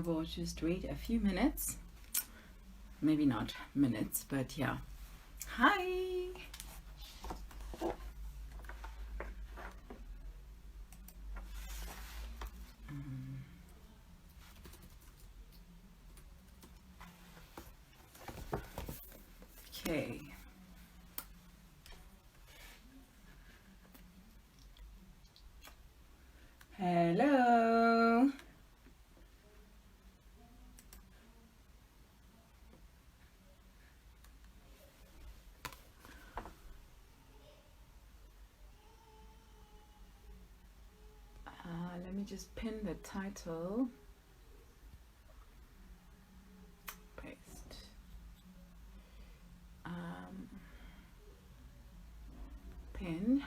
we'll just wait a few minutes. Maybe not minutes, but yeah. Hi! Okay. Hello. Let me just pin the title. Paste. Pin.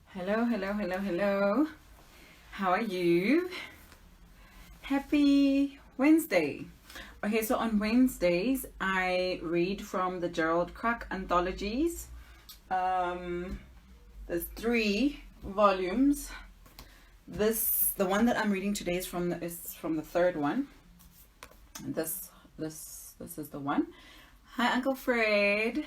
Hello, hello, hello, hello. How are you? Happy Wednesday. Okay, so on Wednesdays I read from the Gerald Kraak Anthologies. There's 3 volumes. The one that I'm reading today is from the 3rd one. And this is the one. Hi, Uncle Fred.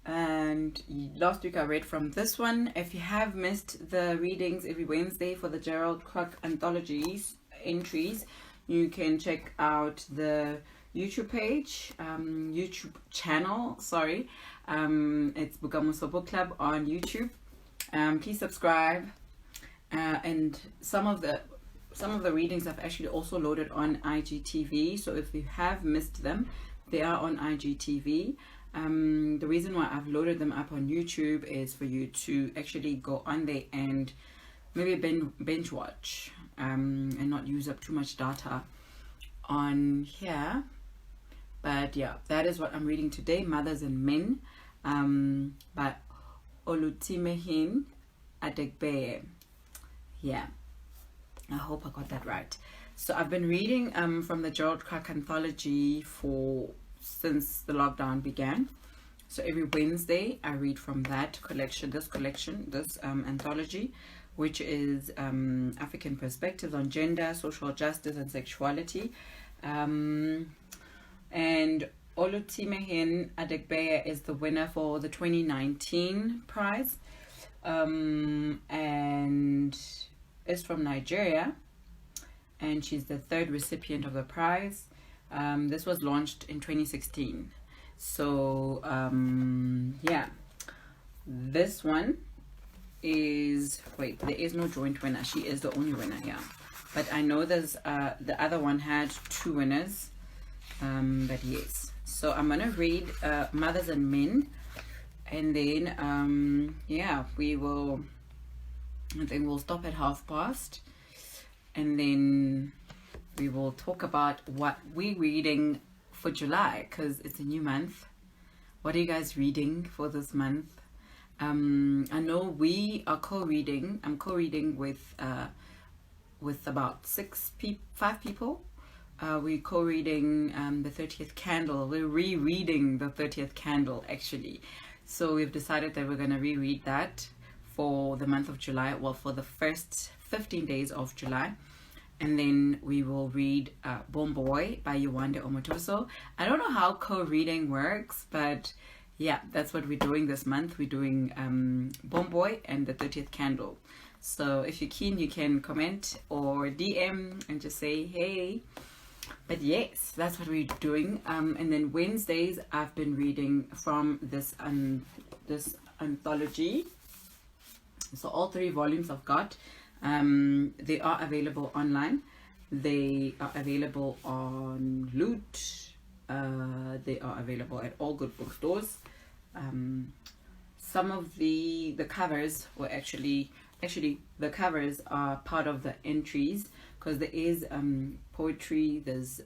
And last week I read from this one. If you have missed the readings every Wednesday for the Gerald Kraak Anthologies entries, you can check out the YouTube page, YouTube channel, sorry. It's Bookamoso Book Club on YouTube. Please subscribe. And some of the readings I've actually also loaded on IGTV. So if you have missed them, they are on IGTV. The reason why I've loaded them up on YouTube is for you to actually go on there and maybe binge watch and not use up too much data on here. But yeah, that is what I'm reading today, Mothers and Men, by OluTimehin Adegbeye. Yeah, I hope I got that right. So I've been reading from the Gerald Kraak Anthology since the lockdown began. So every Wednesday I read from that collection, this anthology, which is African perspectives on gender, social justice and sexuality. And OluTimehin Adegbeye is the winner for the 2019 prize, and is from Nigeria, and she's the 3rd recipient of the prize. This was launched in 2016. So yeah, this one is, wait, there is no joint winner. She is the only winner, yeah. But I know there's the other one had 2 winners. But yes, so I'm gonna read Mothers and Men, and then yeah, I think we'll stop at past, and then we will talk about what we're reading for July, because it's a new month. What are you guys reading for this month? I know we are co-reading. I'm co-reading with about 5 people. We're co-reading the 30th Candle. We're rereading the 30th Candle, actually. So we've decided that we're going to reread that for the month of July, well, for the first 15 days of July. And then we will read Boy by Yewande Omotoso. I don't know how co-reading works, but yeah, that's what we're doing this month. We're doing Boy and the 30th Candle. So if you're keen, you can comment or DM and just say, hey. But yes, that's what we're doing. And then Wednesdays, I've been reading from this anthology. So all 3 volumes I've got. They are available online. They are available on Loot. They are available at all good bookstores. Some of the covers were actually the covers are part of the entries, because there is poetry, there's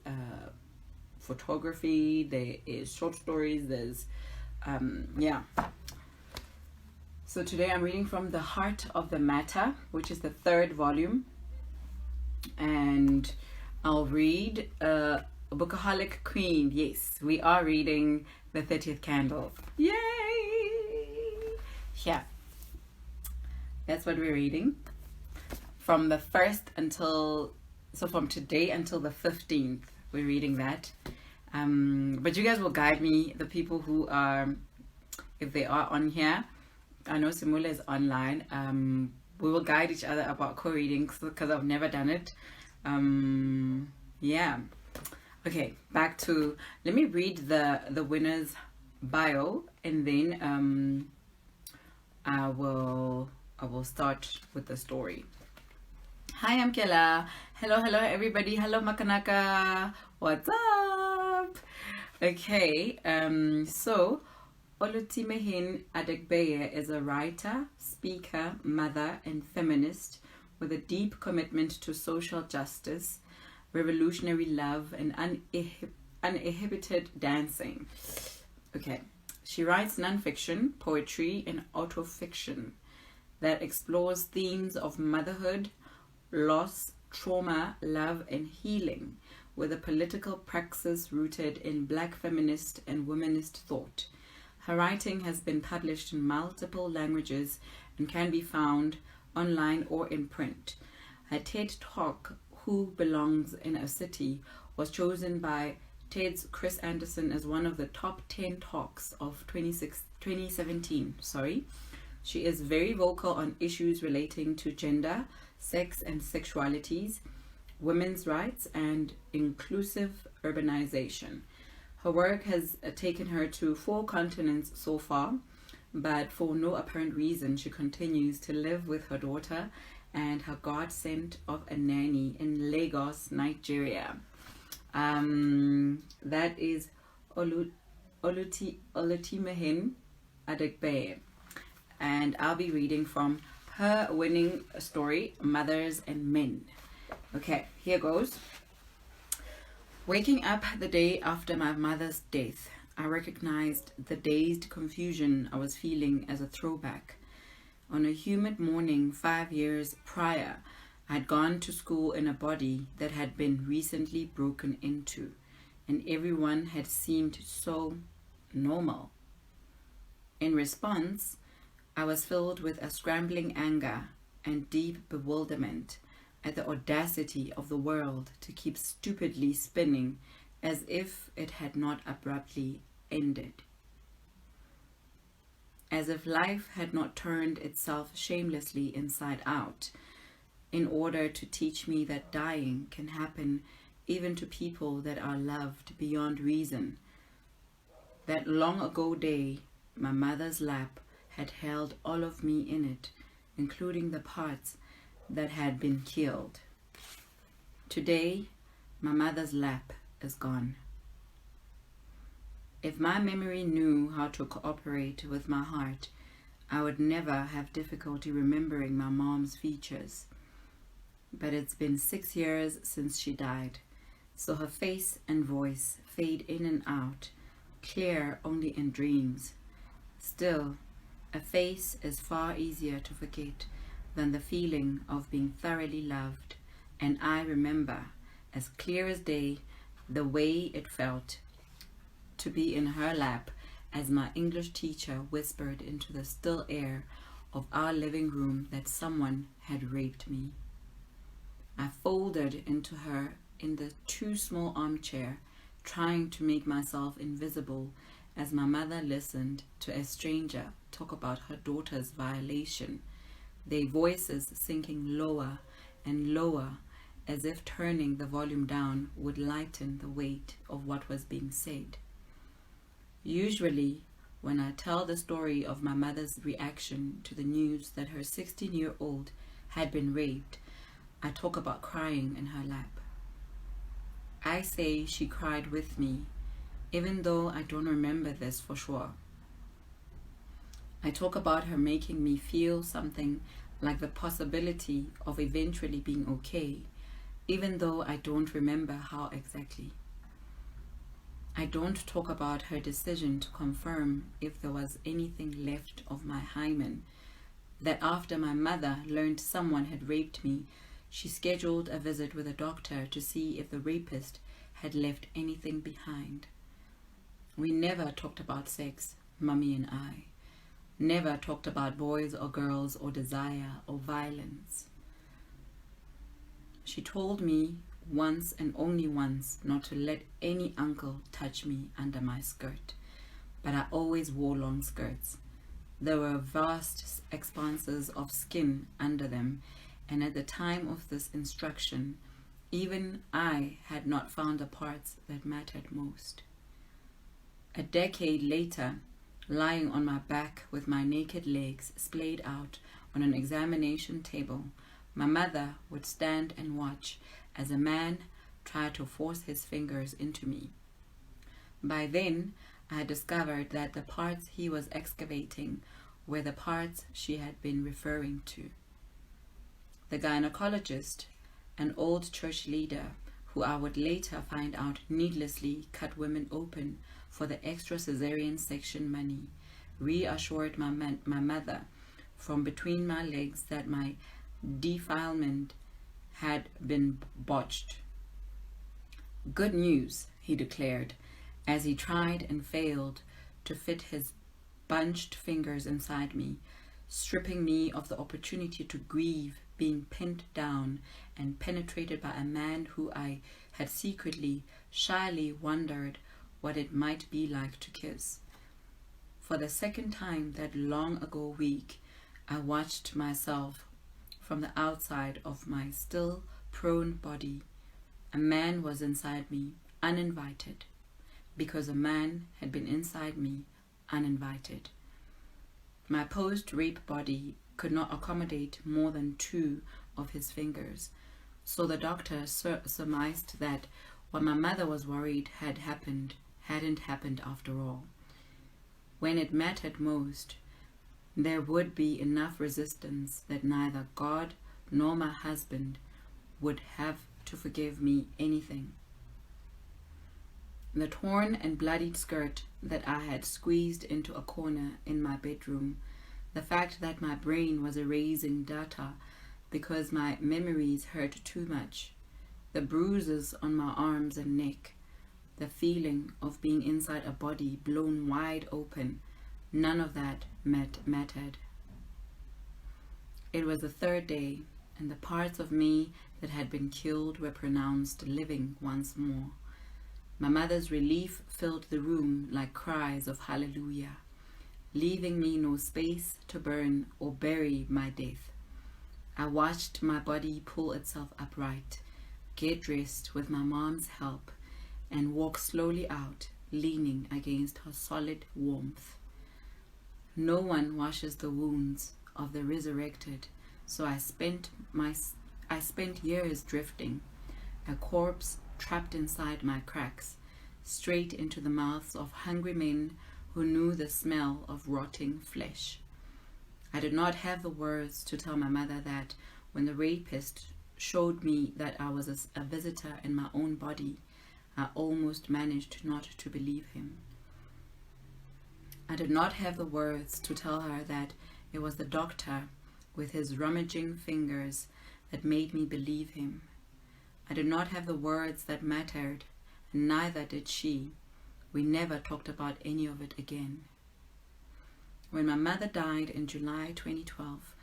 photography, there is short stories, there's yeah. So today I'm reading from The Heart of the Matter, which is the 3rd volume, and I'll read Bookaholic Queen. Yes, we are reading the 30th Candle. Yay! Yeah, that's what we're reading. from the 1st until, so from today until the 15th, we're reading that. But you guys will guide me, the people who are, if they are on here. I know Simula is online. We will guide each other about co-reading because I've never done it. Yeah. Okay, back to, let me read the winner's bio, and then I will start with the story. Hi, I'm Kela. Hello everybody. Hello Makanaka. What's up? Okay, so OluTimehin Adegbeye is a writer, speaker, mother, and feminist with a deep commitment to social justice, revolutionary love, and uninhibited dancing. Okay, she writes nonfiction, poetry, and autofiction that explores themes of motherhood, loss, trauma, love, and healing, with a political praxis rooted in Black feminist and womanist thought. Her writing has been published in multiple languages and can be found online or in print. Her TED Talk, Who Belongs in a City, was chosen by TED's Chris Anderson as one of the top 10 talks of 2017. She is very vocal on issues relating to gender, sex and sexualities, women's rights, and inclusive urbanization. Her work has taken her to 4 continents so far, but for no apparent reason, she continues to live with her daughter and her godsend of a nanny in Lagos, Nigeria. That is OluTimehin Adegbeye, and I'll be reading from her winning story, Mothers and Men. Okay, here goes. Waking up the day after my mother's death, I recognized the dazed confusion I was feeling as a throwback. On a humid morning 5 years prior, I'd gone to school in a body that had been recently broken into, and everyone had seemed so normal. In response, I was filled with a scrambling anger and deep bewilderment at the audacity of the world to keep stupidly spinning as if it had not abruptly ended. As if life had not turned itself shamelessly inside out in order to teach me that dying can happen even to people that are loved beyond reason. That long ago day, my mother's lap had held all of me in it, including the parts that had been killed. Today, my mother's lap is gone. If my memory knew how to cooperate with my heart, I would never have difficulty remembering my mom's features. But it's been 6 years since she died, so her face and voice fade in and out, clear only in dreams. Still, a face is far easier to forget than the feeling of being thoroughly loved, and I remember, as clear as day, the way it felt to be in her lap as my English teacher whispered into the still air of our living room that someone had raped me. I folded into her in the too small armchair, trying to make myself invisible as my mother listened to a stranger talk about her daughter's violation, their voices sinking lower and lower, as if turning the volume down would lighten the weight of what was being said. Usually, when I tell the story of my mother's reaction to the news that her 16-year-old had been raped, I talk about crying in her lap. I say she cried with me, even though I don't remember this for sure. I talk about her making me feel something like the possibility of eventually being okay, even though I don't remember how exactly. I don't talk about her decision to confirm if there was anything left of my hymen, that after my mother learned someone had raped me, she scheduled a visit with a doctor to see if the rapist had left anything behind. We never talked about sex, Mummy and I. Never talked about boys or girls or desire or violence. She told me once and only once not to let any uncle touch me under my skirt, but I always wore long skirts. There were vast expanses of skin under them, and at the time of this instruction, even I had not found the parts that mattered most. A decade later, lying on my back with my naked legs splayed out on an examination table, my mother would stand and watch as a man tried to force his fingers into me. By then, I had discovered that the parts he was excavating were the parts she had been referring to. The gynecologist, an old church leader who I would later find out needlessly cut women open for the extra cesarean section money, reassured my mother from between my legs that my defilement had been botched. Good news, he declared, as he tried and failed to fit his bunched fingers inside me, stripping me of the opportunity to grieve being pinned down and penetrated by a man who I had secretly, shyly wondered what it might be like to kiss. For the second time that long ago week, I watched myself from the outside of my still prone body. A man was inside me, uninvited, because a man had been inside me, uninvited. My post-rape body could not accommodate more than 2 of his fingers, so the doctor surmised that what my mother was worried had happened hadn't happened after all. When it mattered most, there would be enough resistance that neither God nor my husband would have to forgive me anything. The torn and bloodied skirt that I had squeezed into a corner in my bedroom, the fact that my brain was erasing data because my memories hurt too much, the bruises on my arms and neck, the feeling of being inside a body blown wide open, none of that mattered. It was the 3rd day, and the parts of me that had been killed were pronounced living once more. My mother's relief filled the room like cries of hallelujah, leaving me no space to burn or bury my death. I watched my body pull itself upright, get dressed with my mom's help, and walk slowly out, leaning against her solid warmth. No one washes the wounds of the resurrected, so I spent years drifting, a corpse trapped inside my cracks, straight into the mouths of hungry men who knew the smell of rotting flesh. I did not have the words to tell my mother that when the rapist showed me that I was a visitor in my own body, I almost managed not to believe him. I did not have the words to tell her that it was the doctor with his rummaging fingers that made me believe him. I did not have the words that mattered, and neither did she. We never talked about any of it again. When my mother died in July 2012,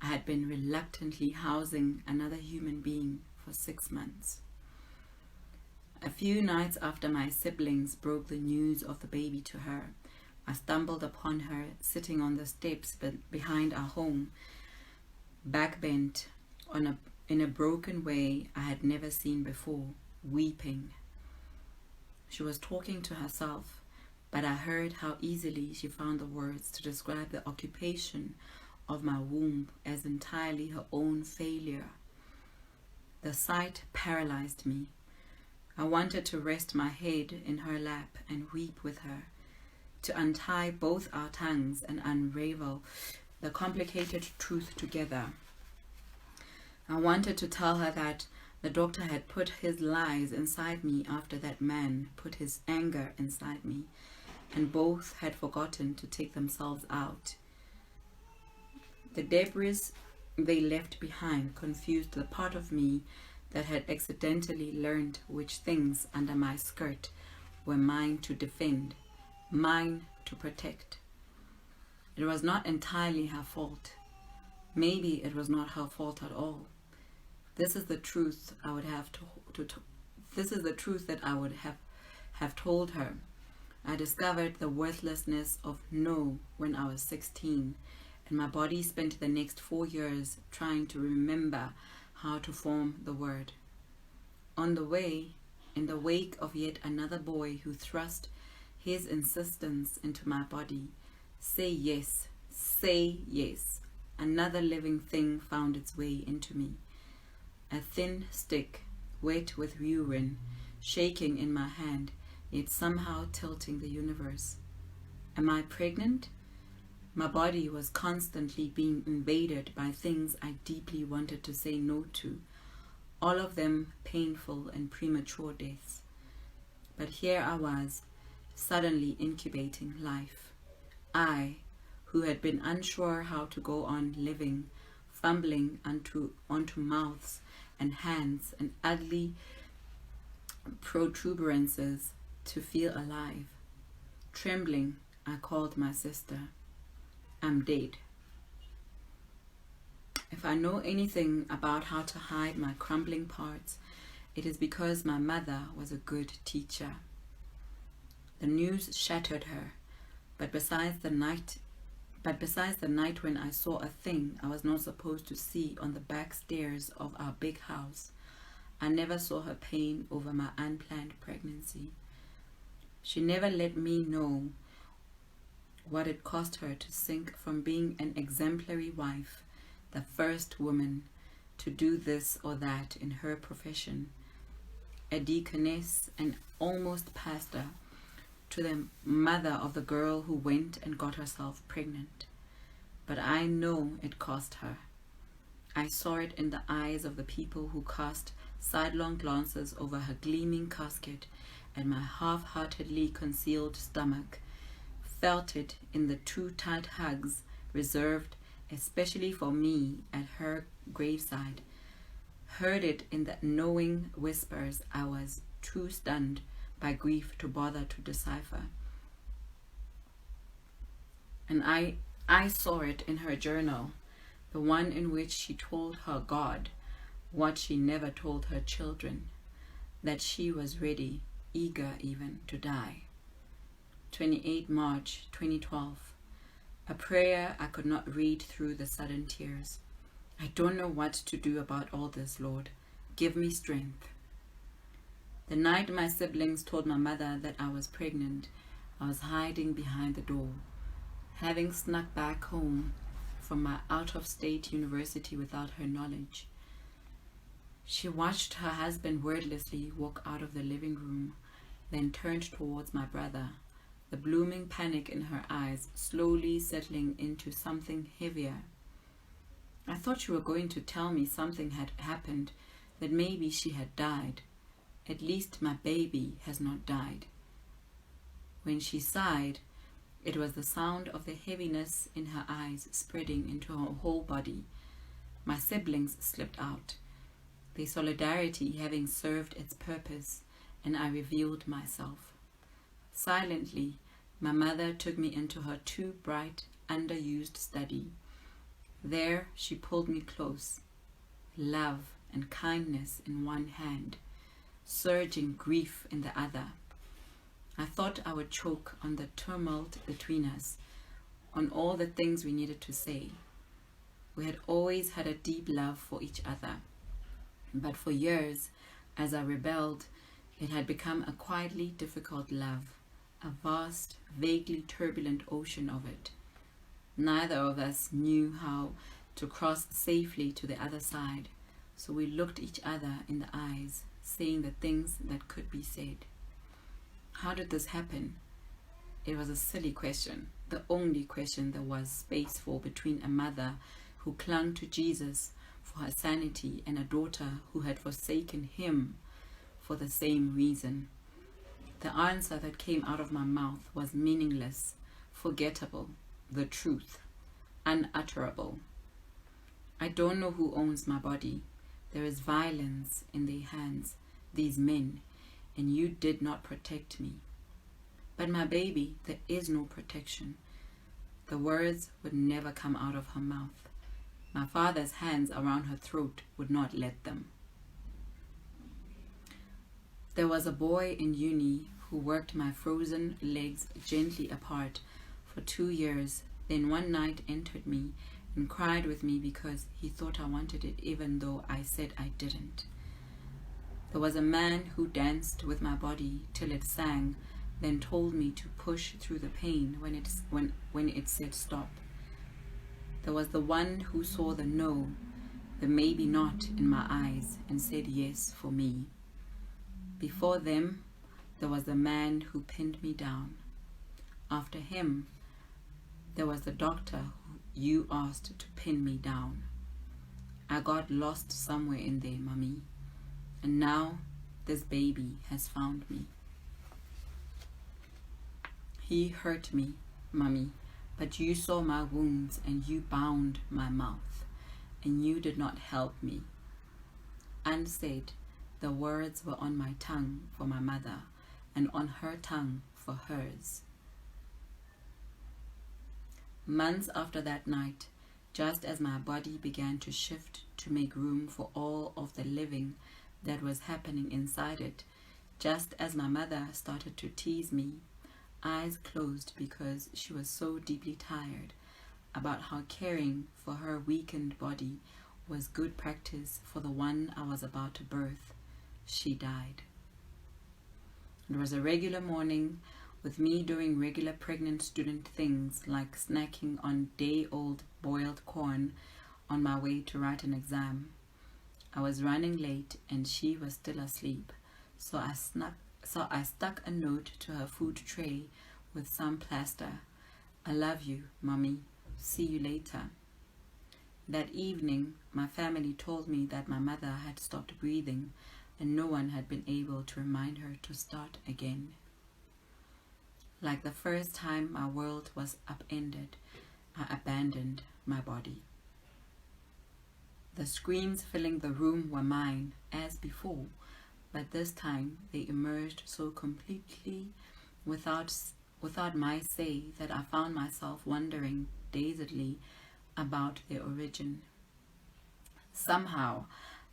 I had been reluctantly housing another human being for 6 months. A few nights after my siblings broke the news of the baby to her, I stumbled upon her sitting on the steps behind our home, backbent in a broken way I had never seen before, weeping. She was talking to herself, but I heard how easily she found the words to describe the occupation of my womb as entirely her own failure. The sight paralyzed me. I wanted to rest my head in her lap and weep with her, to untie both our tongues and unravel the complicated truth together. I wanted to tell her that the doctor had put his lies inside me after that man put his anger inside me, and both had forgotten to take themselves out. The debris they left behind confused the part of me that had accidentally learned which things under my skirt were mine to defend, mine to protect. It was not entirely her fault. Maybe it was not her fault at all. This is the truth I would have this is the truth that I would have told her. I discovered the worthlessness of no when I was 16, and my body spent the next 4 years trying to remember how to form the word. On the way, in the wake of yet another boy who thrust his insistence into my body, say yes, another living thing found its way into me. A thin stick, wet with urine, shaking in my hand, yet somehow tilting the universe. Am I pregnant? My body was constantly being invaded by things I deeply wanted to say no to, all of them painful and premature deaths. But here I was, suddenly incubating life. I, who had been unsure how to go on living, fumbling onto mouths and hands and ugly protuberances to feel alive. Trembling, I called my sister. I'm dead. If I know anything about how to hide my crumbling parts, it is because my mother was a good teacher. The news shattered her, but besides the night when I saw a thing I was not supposed to see on the back stairs of our big house, I never saw her pain over my unplanned pregnancy. She never let me know what it cost her to sink from being an exemplary wife, the first woman to do this or that in her profession, a deaconess and almost pastor, to the mother of the girl who went and got herself pregnant. But I know it cost her. I saw it in the eyes of the people who cast sidelong glances over her gleaming casket and my half-heartedly concealed stomach, felt it in the two tight hugs reserved especially for me at her graveside, heard it in the knowing whispers I was too stunned by grief to bother to decipher. And I saw it in her journal, the one in which she told her God what she never told her children, that she was ready, eager even, to die. 28 March 2012. A prayer I could not read through the sudden tears. I don't know what to do about all this, Lord. Give me strength. The night my siblings told my mother that I was pregnant, I was hiding behind the door, having snuck back home from my out-of-state university without her knowledge. She watched her husband wordlessly walk out of the living room, then turned towards my brother, the blooming panic in her eyes slowly settling into something heavier. I thought you were going to tell me something had happened, that maybe she had died. At least my baby has not died. When she sighed, it was the sound of the heaviness in her eyes spreading into her whole body. My siblings slipped out, their solidarity having served its purpose, and I revealed myself. Silently, my mother took me into her too bright, underused study. There she pulled me close, love and kindness in one hand, surging grief in the other. I thought I would choke on the tumult between us, on all the things we needed to say. We had always had a deep love for each other, but for years, as I rebelled, it had become a quietly difficult love, a vast, vaguely turbulent ocean of it. Neither of us knew how to cross safely to the other side, so we looked each other in the eyes, saying the things that could be said. How did this happen? It was a silly question, the only question there was space for between a mother who clung to Jesus for her sanity and a daughter who had forsaken him for the same reason. The answer that came out of my mouth was meaningless, forgettable, the truth, unutterable. I don't know who owns my body. There is violence in their hands, these men, and you did not protect me. But my baby, there is no protection. The words would never come out of her mouth. My father's hands around her throat would not let them. There was a boy in uni who worked my frozen legs gently apart for 2 years, then one night entered me and cried with me because he thought I wanted it even though I said I didn't. There was a man who danced with my body till it sang, then told me to push through the pain when it said stop. There was the one who saw the no, the maybe not in my eyes and said yes for me. Before them, there was the man who pinned me down. After him, there was the doctor who you asked to pin me down. I got lost somewhere in there, Mummy, and now this baby has found me. He hurt me, Mummy, but you saw my wounds and you bound my mouth, and you did not help me. Unsaid, the words were on my tongue for my mother, and on her tongue for hers. Months after that night, just as my body began to shift to make room for all of the living that was happening inside it, just as my mother started to tease me, eyes closed because she was so deeply tired about how caring for her weakened body was good practice for the one I was about to birth, she died. It was a regular morning with me doing regular pregnant student things like snacking on day-old boiled corn on my way to write an exam. I was running late and she was still asleep, so I stuck a note to her food tray with some plaster. I love you, Mommy. See you later. That evening, my family told me that my mother had stopped breathing and no one had been able to remind her to start again. Like the first time my world was upended, I abandoned my body. The screams filling the room were mine, as before, but this time they emerged so completely without my say that I found myself wondering dazedly about their origin. Somehow,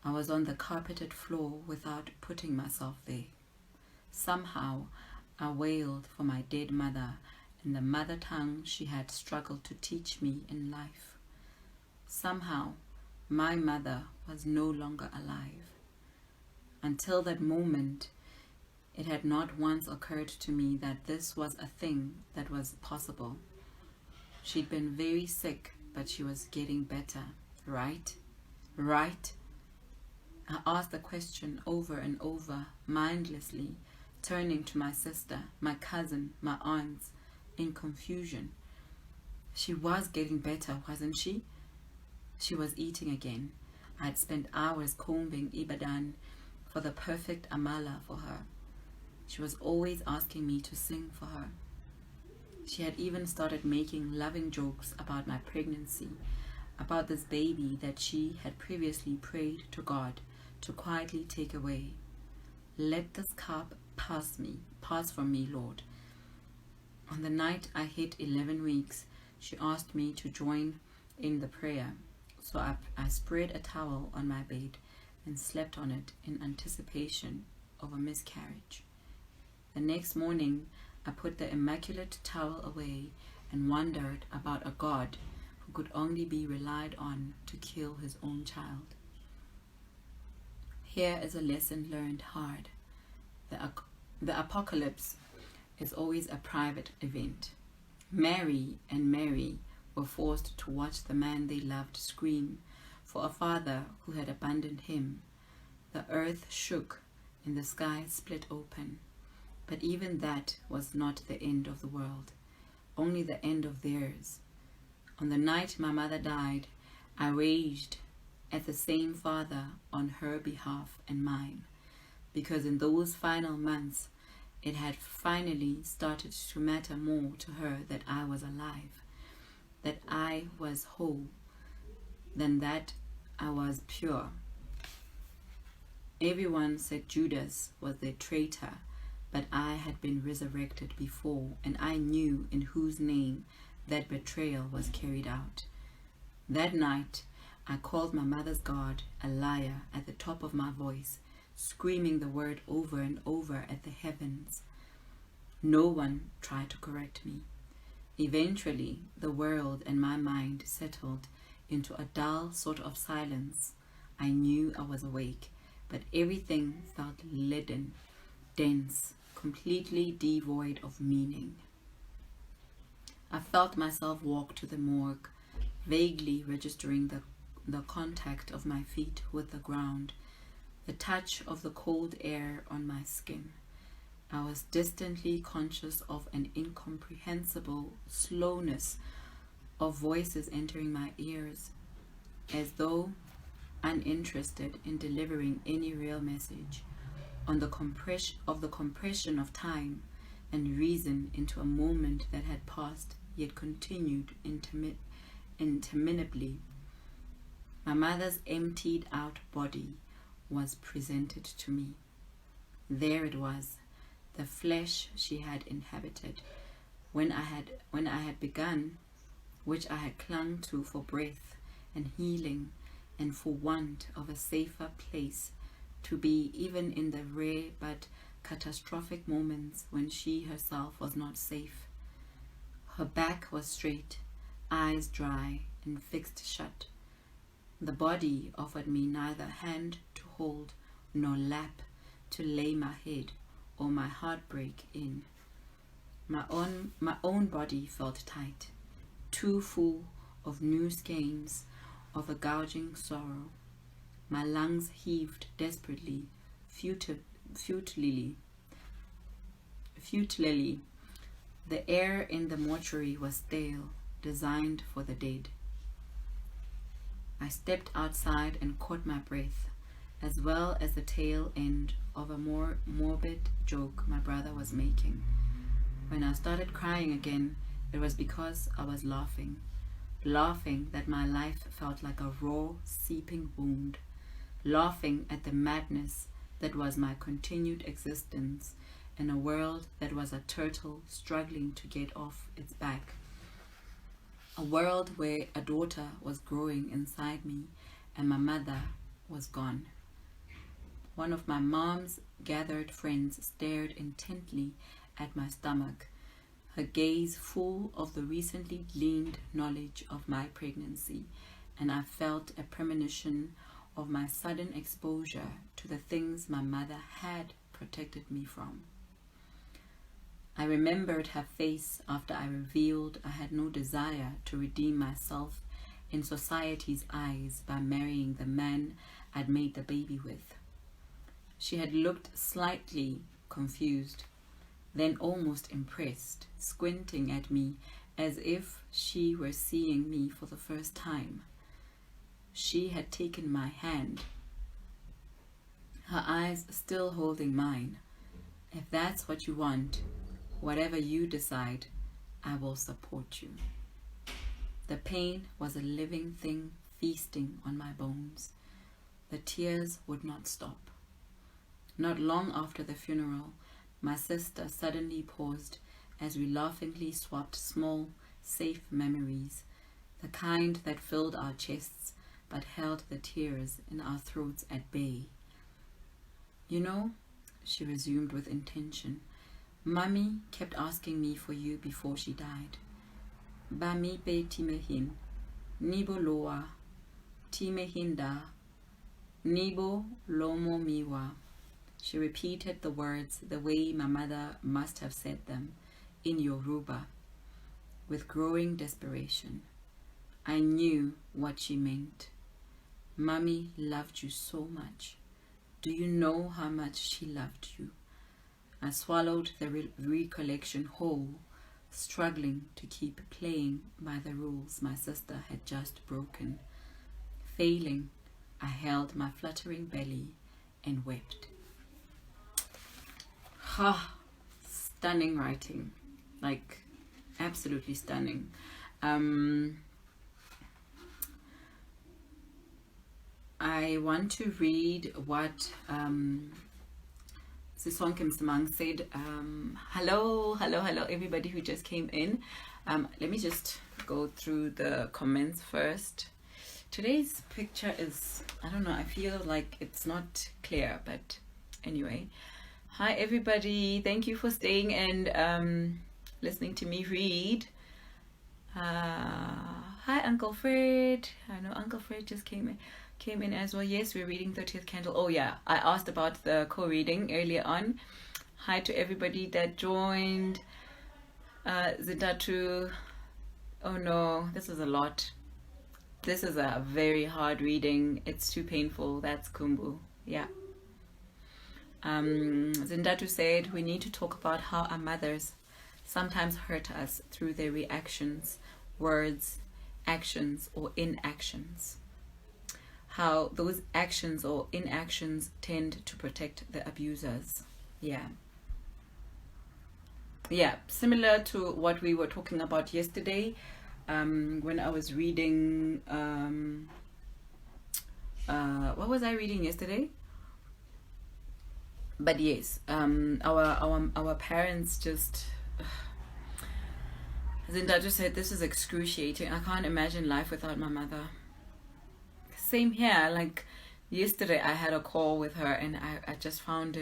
I was on the carpeted floor without putting myself there. Somehow, I wailed for my dead mother in the mother tongue she had struggled to teach me in life. Somehow, my mother was no longer alive. Until that moment, it had not once occurred to me that this was a thing that was possible. She'd been very sick, but she was getting better, right? Right? I asked the question over and over, mindlessly, turning to my sister, my cousin, my aunts, in confusion. She was getting better, wasn't she? She was eating again. I had spent hours combing Ibadan for the perfect amala for her. She was always asking me to sing for her. She had even started making loving jokes about my pregnancy, about this baby that she had previously prayed to God to quietly take away. Let this cup pass from me, Lord. On the night I hit 11 weeks, she asked me to join in the prayer. So I spread a towel on my bed and slept on it in anticipation of a miscarriage. The next morning, I put the immaculate towel away and wondered about a God who could only be relied on to kill his own child. Here is a lesson learned hard. The apocalypse is always a private event. Mary and Mary were forced to watch the man they loved scream for a father who had abandoned him. The earth shook and the sky split open. But even that was not the end of the world, only the end of theirs. On the night my mother died, I raged at the same father on her behalf and mine, because in those final months, it had finally started to matter more to her that I was alive, that I was whole, than that I was pure. Everyone said Judas was the traitor, but I had been resurrected before, and I knew in whose name that betrayal was carried out. That night, I called my mother's God a liar at the top of my voice, screaming the word over and over at the heavens. No one tried to correct me. Eventually, the world and my mind settled into a dull sort of silence. I knew I was awake, but everything felt leaden, dense, completely devoid of meaning. I felt myself walk to the morgue, vaguely registering the contact of my feet with the ground, the touch of the cold air on my skin. I was distantly conscious of an incomprehensible slowness of voices entering my ears, as though uninterested in delivering any real message on the compression of time and reason into a moment that had passed yet continued interminably. My mother's emptied out body was presented to me. There it was, the flesh she had inhabited when I had begun, which I had clung to for breath and healing and for want of a safer place to be, even in the rare but catastrophic moments when she herself was not safe. Her back was straight, eyes dry and fixed shut. The body offered me neither hand to hold nor lap to lay my head or my heartbreak in. My own body felt tight, too full of new skeins of a gouging sorrow. My lungs heaved desperately, futilely. The air in the mortuary was stale, designed for the dead. I stepped outside and caught my breath, as well as the tail end of a more morbid joke my brother was making. When I started crying again, it was because I was laughing that my life felt like a raw, seeping wound, laughing at the madness that was my continued existence in a world that was a turtle struggling to get off its back. A world where a daughter was growing inside me and my mother was gone. One of my mom's gathered friends stared intently at my stomach, her gaze full of the recently gleaned knowledge of my pregnancy, and I felt a premonition of my sudden exposure to the things my mother had protected me from. I remembered her face after I revealed I had no desire to redeem myself in society's eyes by marrying the man I'd made the baby with. She had looked slightly confused, then almost impressed, squinting at me as if she were seeing me for the first time. She had taken my hand, her eyes still holding mine. If that's what you want, whatever you decide, I will support you. The pain was a living thing feasting on my bones. The tears would not stop. Not long after the funeral, my sister suddenly paused as we laughingly swapped small, safe memories, the kind that filled our chests but held the tears in our throats at bay. You know, she resumed with intention, Mummy kept asking me for you before she died. Bami pe timehin, nibo loa, timehinda, nibo lomo miwa. She repeated the words the way my mother must have said them, in Yoruba, with growing desperation. I knew what she meant. Mummy loved you so much. Do you know how much she loved you? I swallowed the recollection whole, struggling to keep playing by the rules my sister had just broken. Failing, I held my fluttering belly and wept. Stunning writing, like absolutely stunning. I want to read what Sisonke Msimang said. Hello everybody who just came in. Let me just go through the comments first. Today's picture is, I don't know, I feel like it's not clear, but Anyway, hi everybody. Thank you for staying and listening to me read. Hi Uncle Fred. I know Uncle Fred just came in as well. Yes, we're reading 30th Candle. Oh yeah, I asked about the co-reading earlier on. Hi to everybody that joined. Zidatu. Oh no, this is a lot. This is a very hard reading. It's too painful. That's Kumbu. Yeah. Zindatu said, we need to talk about how our mothers sometimes hurt us through their reactions, words, actions, or inactions. How those actions or inactions tend to protect the abusers. Yeah. Yeah, similar to what we were talking about yesterday, when I was reading, what was I reading yesterday? But yes, our parents just, Zinda just said, this is excruciating. I can't imagine life without my mother. Same here. Like yesterday I had a call with her and I just found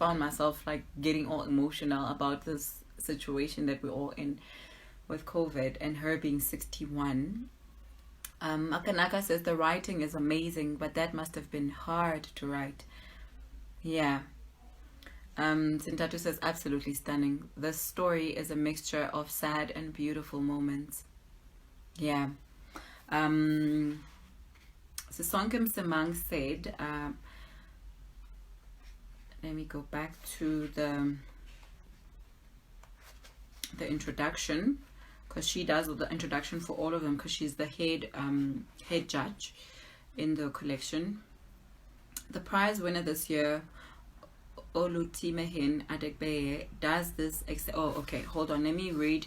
myself like getting all emotional about this situation that we're all in with COVID and her being 61. Akanaka says the writing is amazing, but that must have been hard to write. Yeah. Sintatu says absolutely stunning. The story is a mixture of sad and beautiful moments. Yeah. Sisonkem Semang said, let me go back to the introduction, because she does the introduction for all of them because she's the head judge in the collection. The prize winner this year, OluTimehin Adegbeye, does this. Hold on, let me read.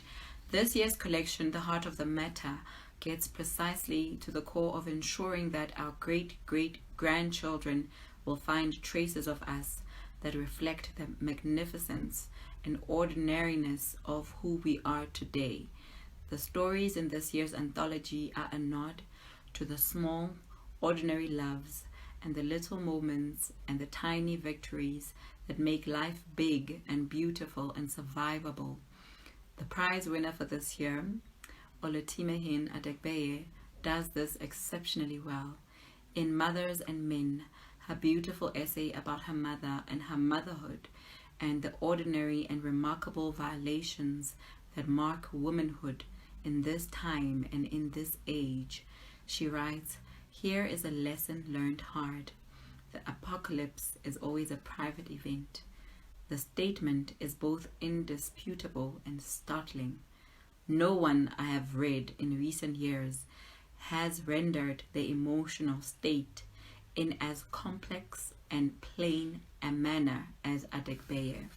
This year's collection, The Heart of the Matter, gets precisely to the core of ensuring that our great-great-grandchildren will find traces of us that reflect the magnificence and ordinariness of who we are today. The stories in this year's anthology are a nod to the small, ordinary loves and the little moments and the tiny victories that make life big and beautiful and survivable. The prize winner for this year, OluTimehin Adegbeye, does this exceptionally well. In Mothers and Men, her beautiful essay about her mother and her motherhood and the ordinary and remarkable violations that mark womanhood in this time and in this age, she writes, here is a lesson learned hard. The apocalypse is always a private event. The statement is both indisputable and startling. No one I have read in recent years has rendered the emotional state in as complex and plain a manner as Adegbeye.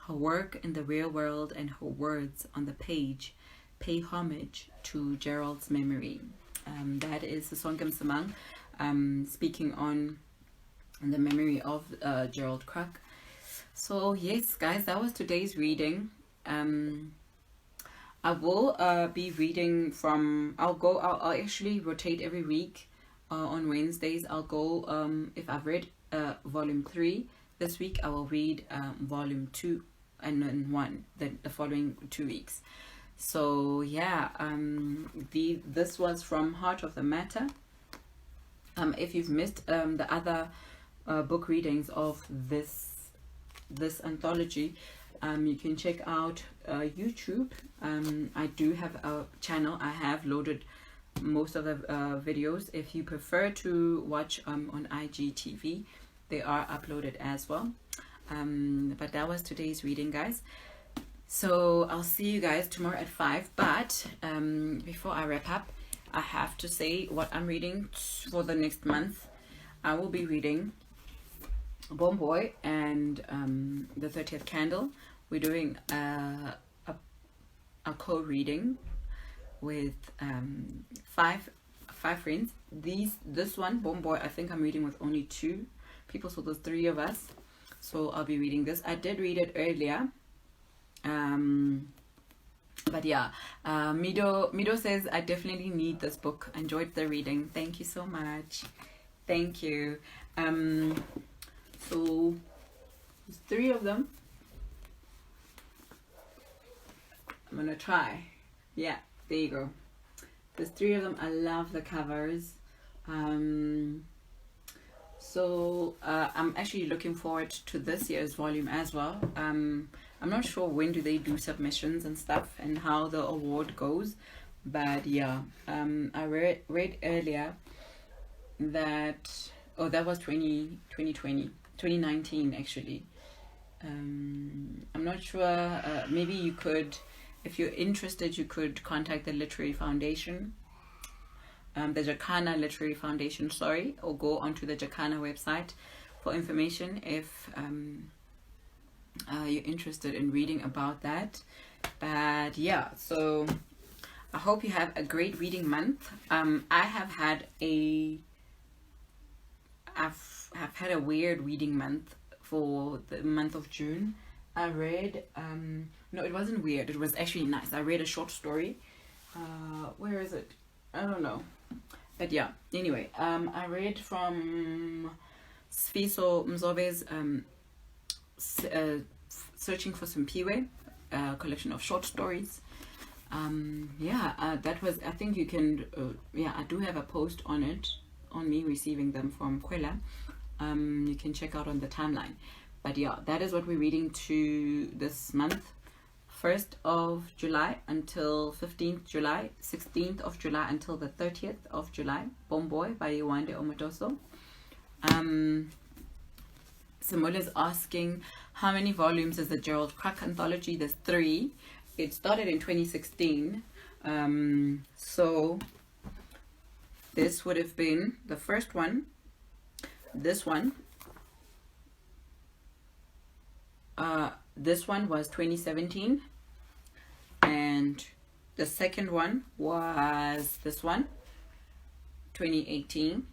Her work in the real world and her words on the page pay homage to Gerald's memory. That is Sisonkem Semang speaking on the memory of Gerald Kraak. So yes, guys, that was today's reading. I will be reading from, I'll actually rotate every week. On Wednesdays I'll go, if I've read volume 3 this week, I will read volume 2 and then 1 the following 2 weeks. So yeah, this was from Heart of the Matter. If you've missed the other book readings of this anthology, you can check out YouTube. I do have a channel. I have loaded most of the videos. If you prefer to watch on IGTV, they are uploaded as well. But that was today's reading, guys. So I'll see you guys tomorrow at 5. But before I wrap up, I have to say what I'm reading for the next month. I will be reading Bomboy and the 30th Candle. We're doing a co-reading with 5 friends. This one, Bomboy, I think I'm reading with only 2 people, so there's 3 of us. So I'll be reading this. I did read it earlier. But yeah, Mido says, I definitely need this book. Enjoyed the reading. Thank you so much. Thank you. So there's 3 of them. I'm gonna try. Yeah, there you go. There's 3 of them. I love the covers. So I'm actually looking forward to this year's volume as well. I'm not sure when do they do submissions and stuff and how the award goes, but yeah, I read earlier that that was 2019 actually. I'm not sure. Maybe you could, if you're interested, you could contact the Literary Foundation, the Jacana Literary Foundation, sorry, or go onto the Jacana website for information if you're interested in reading about that. But yeah, so I hope you have a great reading month. I have had I've had a weird reading month for the month of June. I read no, it wasn't weird, it was actually nice. I read a short story. Where is it? I don't know. But yeah, anyway, I read from Sfiso Mzobe's Searching for Simpiwe, a collection of short stories. That was, I think you can, I do have a post on it, on me receiving them from Kwela. You can check out on the timeline. But yeah, that is what we're reading to this month. 1st of July until 15th July, 16th of July until the 30th of July. Bomboy by Yewande Omotoso. Simone is asking, how many volumes is the Gerald Kraak Anthology? There's 3. It started in 2016. So this would have been the first one. This one. This one was 2017. And the second one was this one, 2018.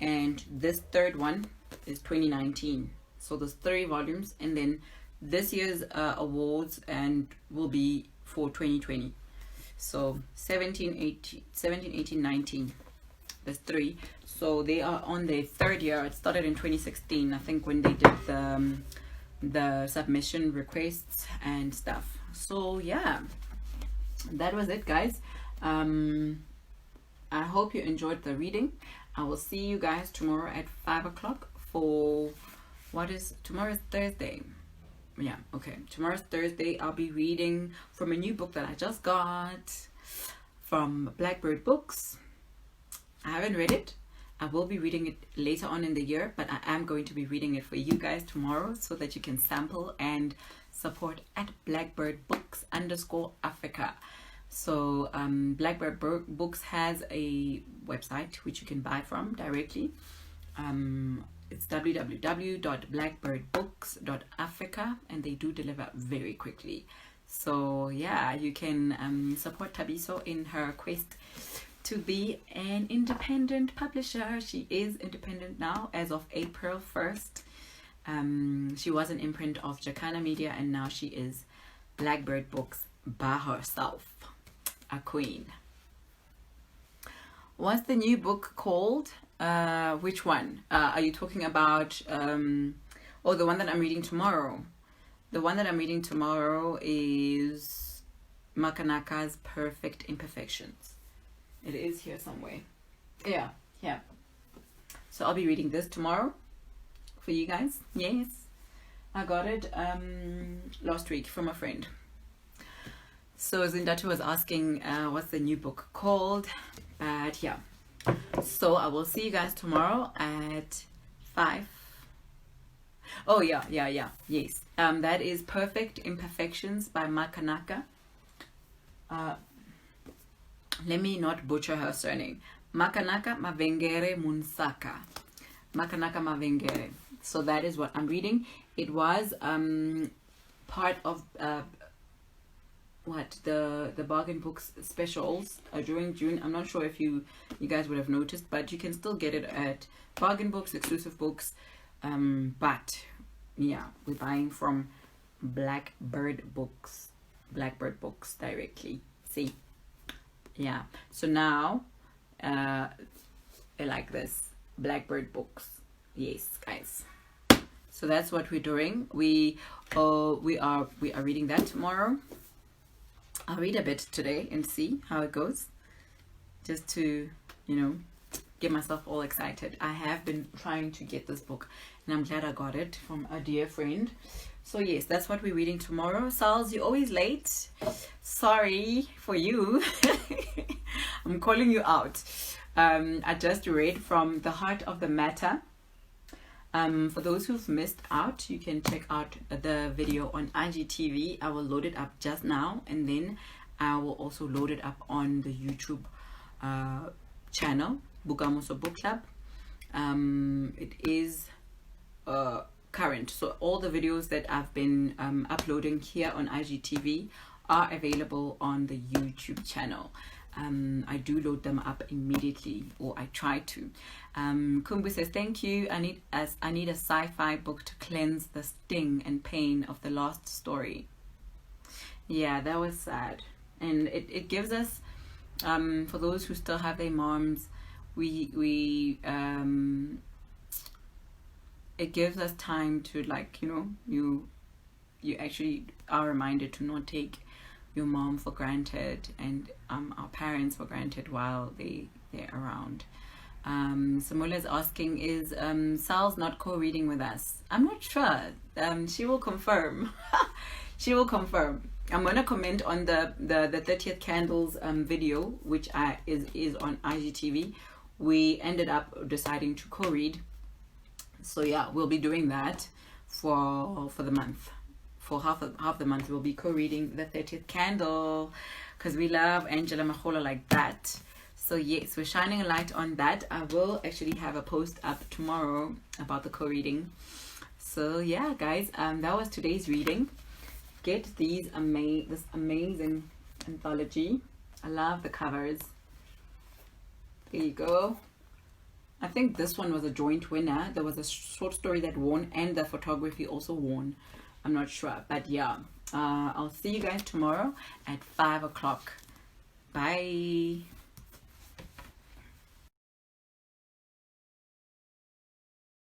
And this third one is 2019. So there's 3 volumes, and then this year's awards and will be for 2020. So 17, 18, 19. There's 3. So they are on their 3rd year. It started in 2016, I think, when they did the submission requests and stuff. So yeah, that was it, guys. I hope you enjoyed the reading. I will see you guys tomorrow at 5 o'clock for tomorrow's Thursday. Yeah, okay, tomorrow's Thursday. I'll be reading from a new book that I just got from Blackbird Books. I haven't read it. I will be reading it later on in the year, but I am going to be reading it for you guys tomorrow so that you can sample and support at Blackbird Books _Africa. So Blackbird Books has a website which you can buy from directly. It's www.blackbirdbooks.africa, and they do deliver very quickly. So yeah, you can support Tabiso in her quest to be an independent publisher. She is independent now as of April 1st. She was an imprint of Jacana Media, and now she is Blackbird Books by herself, a queen. What's the new book called? Which one? Are you talking about? The one that I'm reading tomorrow. The one that I'm reading tomorrow is Makanaka's Perfect Imperfections. It is here somewhere. Yeah. So I'll be reading this tomorrow for you guys. Yes, I got it last week from a friend. So Zindatu was asking what's the new book called. But yeah, so I will see you guys tomorrow at 5. Oh yeah, yes. That is Perfect Imperfections by Makanaka. Let me not butcher her surname. Makanaka Mavengere Munsaka. Makanaka Mavengere. So that is what I'm reading. It was part of the bargain books specials during June. I'm not sure if you guys would have noticed, but you can still get it at bargain books, exclusive books. But yeah, we're buying from Blackbird Books directly. See. Yeah, so now I like this Blackbird Books. Yes, guys. So that's what we're doing. We are reading that tomorrow. I'll read a bit today and see how it goes, just to, you know, get myself all excited. I have been trying to get this book, and I'm glad I got it from a dear friend. So yes, that's what we're reading tomorrow. Sals, you're always late. Sorry for you. I'm calling you out. I just read from The Heart of the Matter. For those who've missed out, you can check out the video on IGTV. I will load it up just now, and then I will also load it up on the YouTube channel, Bookamoso Book Club. It is current, so all the videos that I've been uploading here on IGTV are available on the YouTube channel. I do load them up immediately, or I try to. Kumbu says, thank you. I need a sci-fi book to cleanse the sting and pain of the lost story. Yeah, that was sad. And it gives us, for those who still have their moms, it gives us time to, like, you know, you actually are reminded to not take your mom for granted, and our parents for granted while they're around. Samula is asking, is Sal's not co-reading with us? I'm not sure. She will confirm. She will confirm. I'm gonna comment on the 30th Candles video, which is on IGTV. We ended up deciding to co-read, so yeah, we'll be doing that for the month. For half the month, we'll be co-reading the 30th Candle, because we love Angela Mahola like that. So yes, we're shining a light on that. I will actually have a post up tomorrow about the co-reading. So yeah, guys, that was today's reading. Get this amazing anthology. I love the covers. There you go. I think this one was a joint winner. There was a short story that won, and the photography also won. I'm not sure, but yeah, I'll see you guys tomorrow at 5 o'clock. Bye.